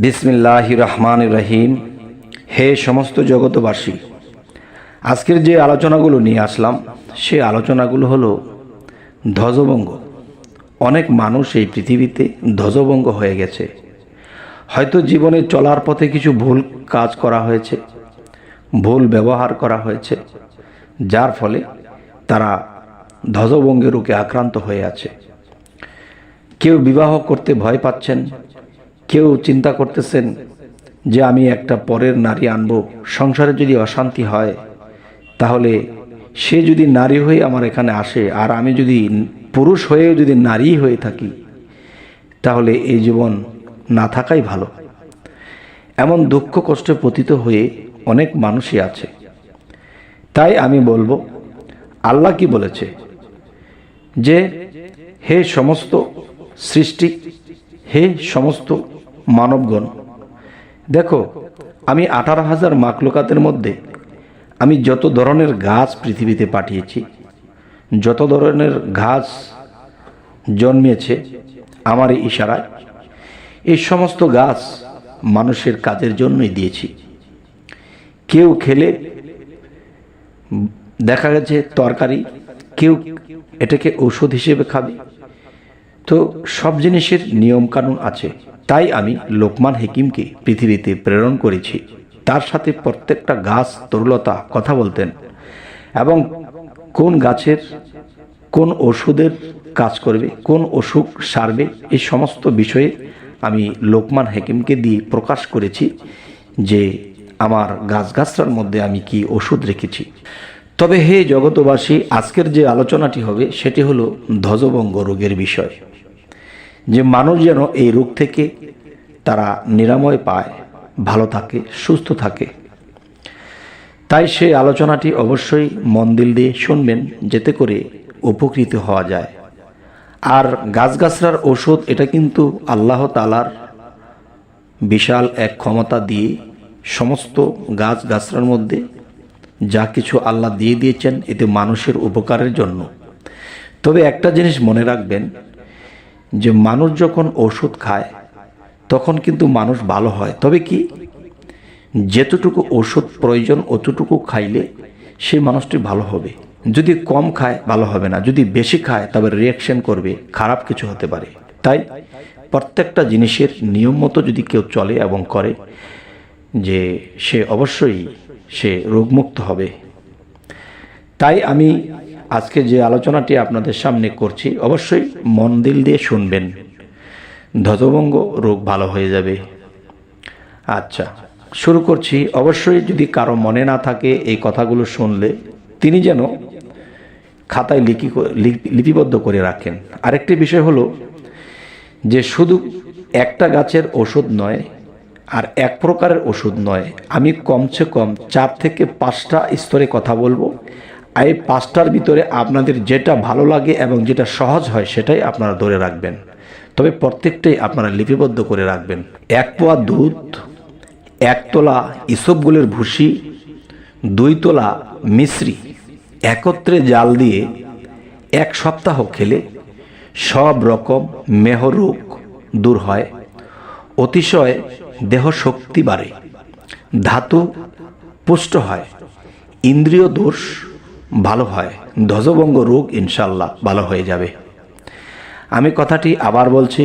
বিসমিল্লাহির রহমানির রহিম। হে সমস্ত জগতবাসী, আজকের যে আলোচনাগুলো নিয়ে আসলাম সে আলোচনাগুলো হলো ধ্বজভঙ্গ। অনেক মানুষ এই পৃথিবীতে ধ্বজভঙ্গ হয়ে গেছে। হয়তো জীবনে চলার পথে কিছু ভুল কাজ করা হয়েছে, ভুল ব্যবহার করা হয়েছে, যার ফলে তারা ধ্বজভঙ্গের রোগে আক্রান্ত হয়ে আছে। কেউ বিবাহ করতে ভয় পাচ্ছেন, কেউ চিন্তা করতেছেন যে আমি একটা পরের নারী আনব, সংসারে যদি অশান্তি হয় তাহলে সে যদি নারী হয়ে আমার এখানে আসে আর আমি যদি পুরুষ হয়েও যদি নারী হয়ে থাকি তাহলে এই জীবন না থাকাই ভালো। এমন দুঃখ কষ্টে পতিত হয়ে অনেক মানুষই আছে। তাই আমি বলবো, আল্লাহ কি বলেছে যে হে সমস্ত সৃষ্টি, হে সমস্ত মানবগণ, দেখো আমি 18,000 মাখলুকাতের মধ্যে আমি যত ধরনের গাছ পৃথিবীতে পাঠিয়েছি, যত ধরনের ঘাস জন্মেছে আমার এই ইশারায়, এই সমস্ত গাছ মানুষের কাজের জন্যই দিয়েছি। কেউ খেলে দেখা গেছে তরকারি, কেউ এটাকে ঔষধ হিসেবে খাবে। তো সব জিনিসের নিয়ম কানুন আছে। তাই আমি লোকমান হাকিমকে পৃথিবীতে প্রেরণ করেছি। তার সাথে প্রত্যেকটা গাছ তরুলতা কথা বলতেন এবং কোন গাছের কোন ওষুধের কাজ করবে, কোন অসুখ সারবে, এই সমস্ত বিষয়ে আমি লোকমান হাকিমকে দিয়ে প্রকাশ করেছি যে আমার গাছগাছরার মধ্যে আমি কি ওষুধ রেখেছি। তবে হে জগতবাসী, আজকের যে আলোচনাটি হবে সেটি হলো ধ্বজভঙ্গ রোগের বিষয়, যে মানুষ যেন এই রোগ থেকে তারা নিরাময় পায়, ভালো থাকে, সুস্থ থাকে। তাই সেই আলোচনাটি অবশ্যই মন দিল দিয়ে শুনবেন, যাতে করে উপকৃত হওয়া যায়। আর গাছগাছরার ওষুধ এটা কিন্তু আল্লাহ তাআলার বিশাল এক ক্ষমতা দিয়ে সমস্ত গাছগাছরার মধ্যে যা কিছু আল্লাহ দিয়ে দিয়েছেন এতে মানুষের উপকারের জন্য। তবে একটা জিনিস মনে রাখবেন, যে মানুষ যখন ওষুধ খায় তখন কিন্তু মানুষ ভালো হয়। তবে কি, যেতটুকু ওষুধ প্রয়োজন অতটুকু খাইলে সেই মানুষটি ভালো হবে। যদি কম খায় ভালো হবে না, যদি বেশি খায় তবে রিয়াকশন করবে, খারাপ কিছু হতে পারে। তাই প্রত্যেকটা জিনিসের নিয়ম মতো যদি কেউ চলে এবং করে, যে সে অবশ্যই সে রোগমুক্ত হবে। তাই আমি আজকে যে আলোচনাটি আপনাদের সামনে করছি অবশ্যই মন দিল দিয়ে শুনবেন, ধ্বজভঙ্গ রোগ ভালো হয়ে যাবে। আচ্ছা, শুরু করছি। অবশ্যই যদি কারো মনে না থাকে এই কথাগুলো শুনলে, তিনি যেন খাতায় লিপিবদ্ধ করে রাখেন। আরেকটি বিষয় হলো যে শুধু একটা গাছের ওষুধ নয় আর এক প্রকারের ওষুধ নয়, আমি কমসে কম 4 থেকে 5টা স্তরে কথা বলবো। এই 5টার ভিতরে আপনাদের যেটা ভালো লাগে এবং যেটা সহজ হয় সেটাই আপনারা ধরে রাখবেন। তবে প্রত্যেকটাই আপনারা লিপিবদ্ধ করে রাখবেন। 1 পোয়া দুধ, 1 তোলা ইসবগুলের ভুসি, 2 তোলা মিশ্রি একত্রে জাল দিয়ে 1 সপ্তাহ খেলে সব রকম মেহরোগ দূর হয়, অতিশয় দেহ শক্তি বাড়ে, ধাতু পুষ্ট হয়, ইন্দ্রিয় দোষ ভালো হয়, ধ্বজভঙ্গ রোগ ইনশাল্লাহ ভালো হয়ে যাবে। আমি কথাটি আবার বলছি।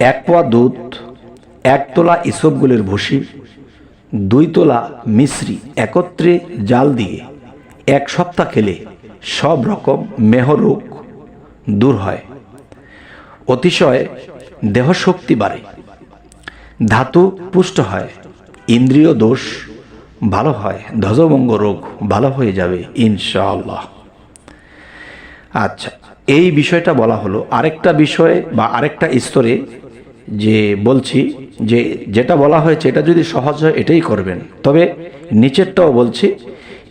1 পোয়া দুধ, 1 তোলা ইসবগুলের ভুসি, 2 তোলা মিশ্রি একত্রে জাল দিয়ে 1 সপ্তাহ খেলে সব রকম মেহরোগ দূর হয়, অতিশয় দেহ শক্তি বাড়ে, ধাতু পুষ্ট হয়, ইন্দ্রিয় দোষ ভালো হয়, ধ্বজভঙ্গ রোগ ভালো হয়ে যাবে ইনশাআল্লাহ। আচ্ছা, এই বিষয়টা বলা হলো। আরেকটা বিষয় বা আরেকটা স্তরে যে বলছি, যে যেটা বলা হয়েছে এটা যদি সহজ হয় এটাই করবেন। তবে নিচেরটাও বলছি,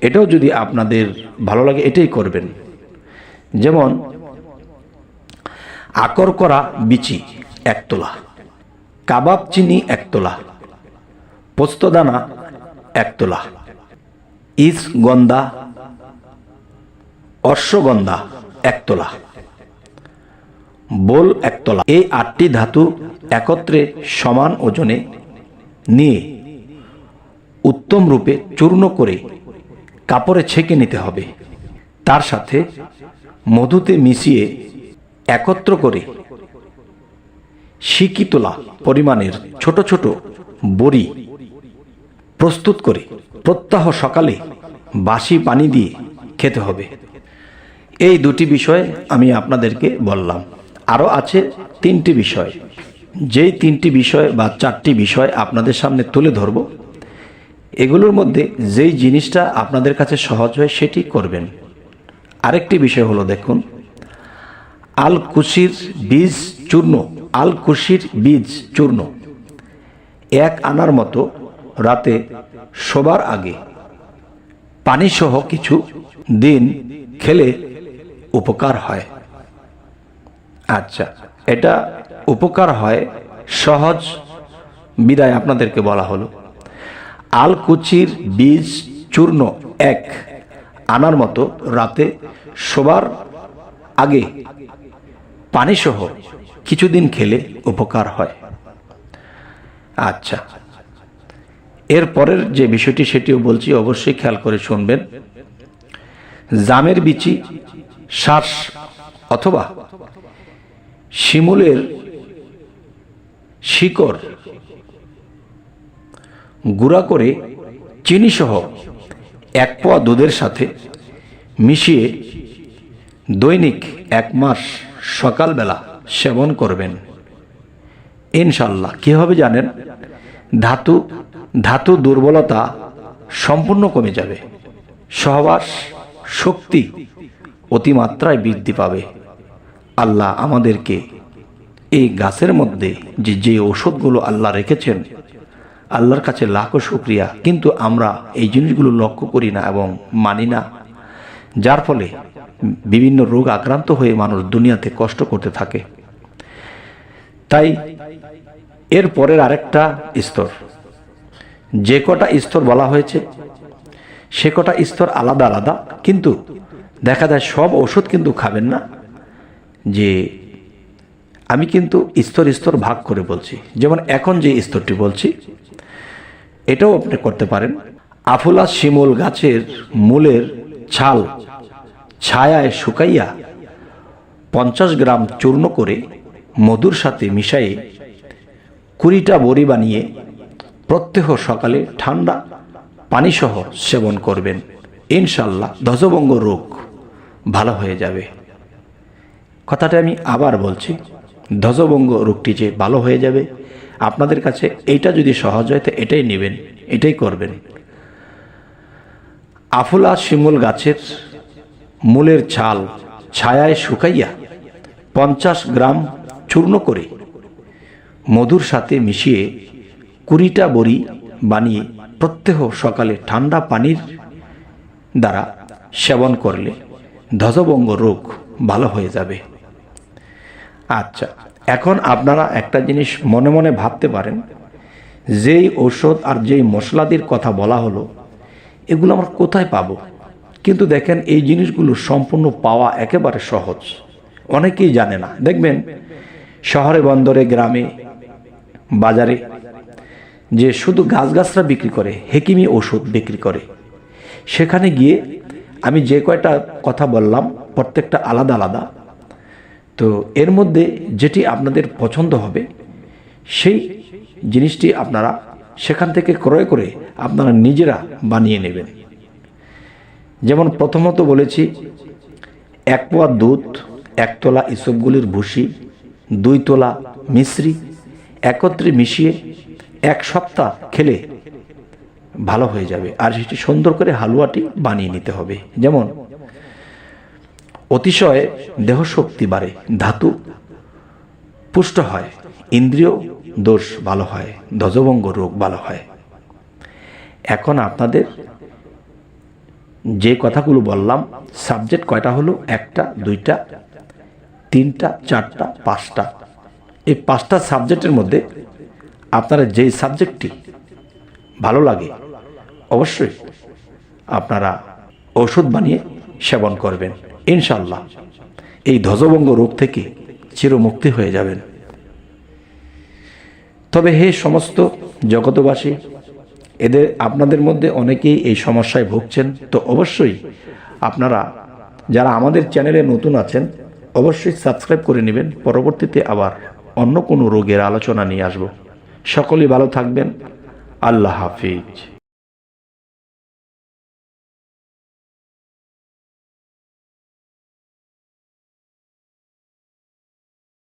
এটাও যদি আপনাদের ভালো লাগে এটাই করবেন। যেমন আকর করা বিচি 1 তোলা, কাবাব চিনি 1 তোলা, পোস্তদানা 1 তোলা, ইসগন্ধা অশ্বগন্ধা 1 তোলা, বোল একতলা। এই 8টি ধাতু একত্রে সমান ওজনে নিয়ে উত্তম রূপে চূর্ণ করে কাপড়ে ছেঁকে নিতে হবে। তার সাথে মধুতে মিশিয়ে একত্র করে সিকি তোলা পরিমাণের ছোট ছোট বড়ি প্রস্তুত করে প্রত্যহ সকালে বাসি পানি দিয়ে খেতে হবে। এই 2টি বিষয় আমি আপনাদেরকে বললাম। আরও আছে 3টি বিষয়। যেই 3টি বিষয় বা 4টি বিষয় আপনাদের সামনে তুলে ধরব, এগুলোর মধ্যে যেই জিনিসটা আপনাদের কাছে সহজ হয় সেটি করবেন। আরেকটি বিষয় হলো, দেখুন, আলকুশির বীজ চূর্ণ। আলকুশির বীজ চূর্ণ 1 আনার মতো রাতে শোবার আগে পানিসহ কিছু দিন খেলে উপকার হয়। আচ্ছা, এটা উপকার হয় সহজ বিদায় আপনাদেরকে বলা হলো। আলকুচির বীজ চূর্ণ 1 আনার মতো রাতে শোবার আগে পানিসহ কিছুদিন খেলে উপকার হয়। আচ্ছা, এর পরের যে বিষয়টি সেটিও বলছি, অবশ্যই খেয়াল করে শুনবেন। জামের বিচি, শ্বাস অথবা শিমুলের শিকড় গুঁড়া করে চিনি সহ 1 পোয়া দুধের সাথে মিশিয়ে দৈনিক 1 মাস সকালবেলা সেবন করবেন। ইনশাল্লাহ কি হবে জানেন? ধাতু দুর্বলতা সম্পূর্ণ কমে যাবে। সহবাস শক্তি অতিমাত্রায় বৃদ্ধি পাবে। আল্লাহ আমাদেরকে এই গাছের মধ্যে যে ঔষধগুলো আল্লাহ রেখেছেন, আল্লাহর কাছে লাখো শুকরিয়া। কিন্তু আমরা এই জিনিসগুলো লক্ষ্য করি না এবং মানি না, যার ফলে বিভিন্ন রোগ আক্রান্ত হয়ে মানুষ দুনিয়াতে কষ্ট করতে থাকে। তাই এর পরের আরেকটা স্তর, যে কটা স্তর বলা হয়েছে সে কটা স্তর আলাদা আলাদা, কিন্তু দেখা যায় সব ওষুধ কিন্তু খাবেন না। যে আমি কিন্তু স্তর স্তর ভাগ করে বলছি। যেমন এখন যে স্তরটি বলছি এটাও আপনি করতে পারেন। আফুলা শিমুল গাছের মূলের ছাল ছায়ায় শুকাইয়া 50 গ্রাম চূর্ণ করে মধুর সাথে মিশাইয়ে 20টা বড়ি বানিয়ে প্রত্যহ সকালে ঠান্ডা পানিসহ সেবন করবেন। ইনশাল্লাহ ধ্বজভঙ্গ রোগ ভালো হয়ে যাবে। কথাটা আমি আবার বলছি, ধ্বজভঙ্গ রোগটি যে ভালো হয়ে যাবে, আপনাদের কাছে এইটা যদি সহজ হয় তো এটাই নেবেন, এটাই করবেন। আফুলা শিমুল গাছের মূলের ছাল ছায়ায় শুকাইয়া 50 গ্রাম চূর্ণ করে মধুর সাথে মিশিয়ে 20টা বড়ি বানিয়ে প্রত্যহ সকালে ঠান্ডা পানির দ্বারা সেবন করলে ধ্বজভঙ্গ রোগ ভালো হয়ে যাবে। আচ্ছা, এখন আপনারা একটা জিনিস মনে মনে ভাবতে পারেন, যেই ঔষধ আর যেই মশলাদির কথা বলা হলো এগুলো আমরা কোথায় পাবো? কিন্তু দেখেন এই জিনিসগুলো সম্পূর্ণ পাওয়া একেবারে সহজ, অনেকেই জানে না। দেখবেন শহরে বন্দরে গ্রামে বাজারে যে শুধু গাছগাছরা বিক্রি করে, হেকিমি ওষুধ বিক্রি করে, সেখানে গিয়ে আমি যে কয়টা কথা বললাম প্রত্যেকটা আলাদা আলাদা। তো এর মধ্যে যেটি আপনাদের পছন্দ হবে সেই জিনিসটি আপনারা সেখান থেকে ক্রয় করে আপনারা নিজেরা বানিয়ে নেবেন। যেমন প্রথমত বলেছি 1 পোয়া দুধ, 1 তোলা ইসবগুলির ভুসি, 2 তোলা মিশ্রি একত্রে মিশিয়ে 1 সপ্তাহ খেলে ভালো হয়ে যাবে। আর সেটি সুন্দর করে হালুয়াটি বানিয়ে নিতে হবে। যেমন অতিশয় দেহশক্তি বাড়ে, ধাতু পুষ্ট হয়, ইন্দ্রিয় দোষ ভালো হয়, ধ্বজভঙ্গ রোগ ভালো হয়। এখন আপনাদের যে কথাগুলো বললাম, সাবজেক্ট কয়টা হলো? 1টা, 2টা, 3টা, 4টা, 5টা। এই 5টা সাবজেক্টের মধ্যে আপনারা যেই সাবজেক্টটি ভালো লাগে অবশ্যই আপনারা ওষুধ বানিয়ে সেবন করবেন। ইনশাল্লাহ এই ধ্বজভঙ্গ রোগ থেকে চিরমুক্তি হয়ে যাবেন। তবে হে সমস্ত জগতবাসী, আপনাদের মধ্যে অনেকেই এই সমস্যায় ভুগছেন, তো অবশ্যই আপনারা যারা আমাদের চ্যানেলে নতুন আছেন অবশ্যই সাবস্ক্রাইব করে নেবেন। পরবর্তীতে আবার অন্য কোনো রোগের আলোচনা নিয়ে আসব। সকলেই ভালো থাকবেন। আল্লাহ হাফিজ।